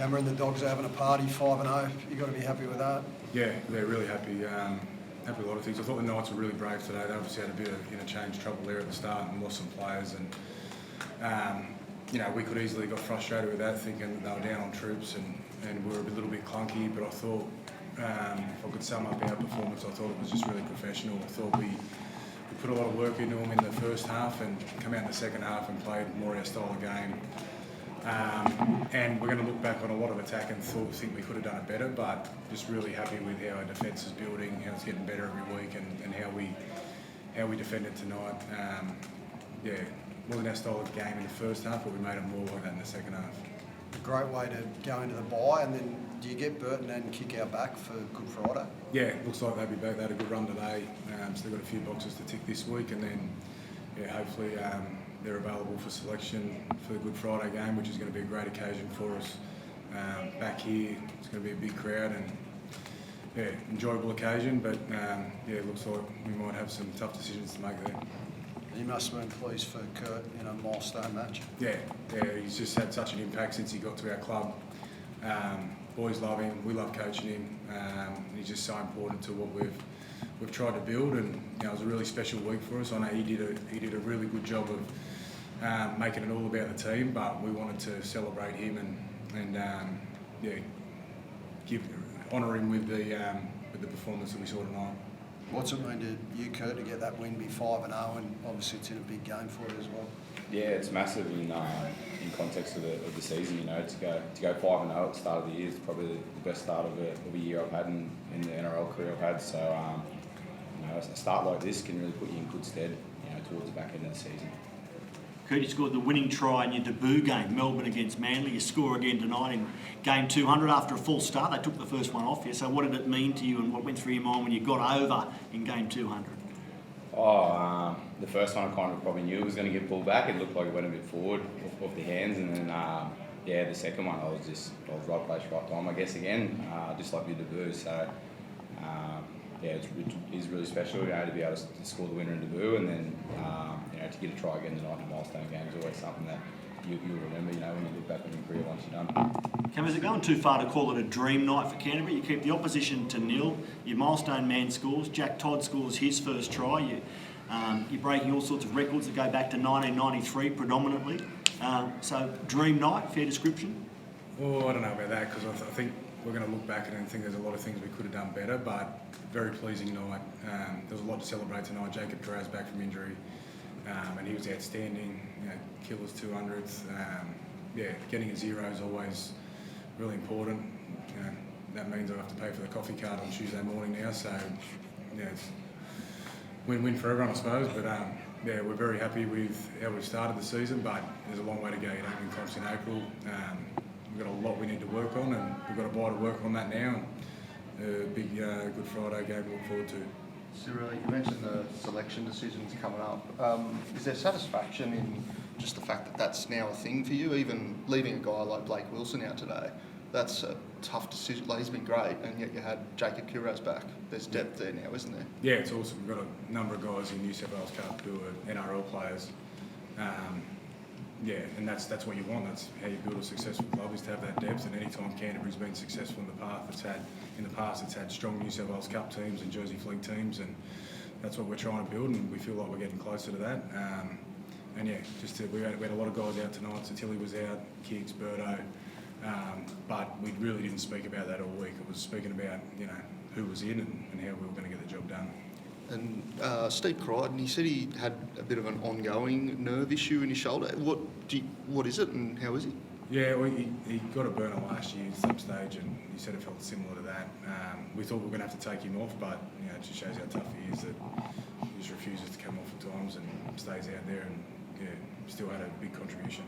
Cameron, the Dogs are having a party, 5-0. You've got to be happy with that. Yeah, they're really happy. Happy with a lot of things. I thought the Knights were really brave today. They obviously had a bit of interchange trouble there at the start and lost some players. And we could easily got frustrated with that, thinking that they were down on troops and we were a little bit clunky. But I thought, if I could sum up our performance, I thought it was just really professional. I thought we put a lot of work into them in the first half and come out in the second half and played more our style of game. And we're going to look back on a lot of attack and think we could have done it better, but just really happy with how our defence is building, how it's getting better every week, and how we defended tonight. Wasn't our style of game in the first half, but we made it more like that in the second half. Great way to go into the bye, and then do you get Burton and Kikau back for Good Friday? Yeah, looks like they'll be back. They had a good run today, so they've got a few boxes to tick this week, and then hopefully they're available for selection for the Good Friday game, which is going to be a great occasion for us. Back here, it's going to be a big crowd and enjoyable occasion, but it looks like we might have some tough decisions to make there. You must have been pleased for Kurt in a milestone match. Yeah, he's just had such an impact since he got to our club. Boys love him, we love coaching him. He's just so important to what we've tried to build, and it was a really special week for us. I know he did a really good job of making it all about the team, but we wanted to celebrate him and honour him with the performance that we saw tonight. What's it mean to you, Kurt, to get that win, be 5-0, and obviously it's in a big game for you as well? Yeah, it's massive in context of the season. To go 5-0 at the start of the year is probably the best start of a year I've had in the NRL career I've had. So a start like this can really put you in good stead, towards the back end of the season. Kurt, you scored the winning try in your debut game, Melbourne against Manly. You score again tonight in game 200 after a full start. They took the first one off you. So what did it mean to you, and what went through your mind when you got over in game 200? The first one I kind of probably knew it was going to get pulled back. It looked like it went a bit forward off the hands, and then the second one I was right place, right time, I guess, again, just like your debut. So it is really special, to be able to score the winner in debut, and then to get a try again tonight in a milestone game is always something that you'll remember, when you look back on your career once you're done. Cam, is it going too far to call it a dream night for Canterbury? You keep the opposition to nil, your milestone man scores, Jack Todd scores his first try, you're breaking all sorts of records that go back to 1993 predominantly. So dream night, fair description? Well, I don't know about that, because I think we're going to look back and think there's a lot of things we could have done better, but very pleasing night. There was a lot to celebrate tonight. Jacob Duraz back from injury, and he was outstanding. Killers 200s. Getting a zero is always really important. That means I have to pay for the coffee card on Tuesday morning now, so it's win-win for everyone, I suppose. But we're very happy with how we've started the season, but there's a long way to go. You don't win comps in April. We've got a lot we need to work on, and we've got a bye to work on that now. And a big Good Friday game to look forward to. Ciraldo, you mentioned the selection decisions coming up. Is there satisfaction in just the fact that that's now a thing for you? Even leaving a guy like Blake Wilson out today, that's a tough decision. He's been great, and yet you had Jacob Duraz back. There's depth there now, isn't there? Yeah, it's awesome. We've got a number of guys in New South Wales Cup who are NRL players. And that's what you want. That's how you build a successful club, is to have that depth. And any time Canterbury's been successful in the past, it's had strong New South Wales Cup teams and Jersey Fleet teams, and that's what we're trying to build. And we feel like we're getting closer to that. We had a lot of guys out tonight. So Tilly was out, Kicks, Burton, but we really didn't speak about that all week. It was speaking about who was in and how we were going to get the job done. And Steve Crichton, he said he had a bit of an ongoing nerve issue in his shoulder. What is it, and how is he? Yeah, well, he got a burner last year at some stage, and he said it felt similar to that. We thought we were going to have to take him off, but it just shows how tough he is, that he just refuses to come off at times and stays out there, and still had a big contribution.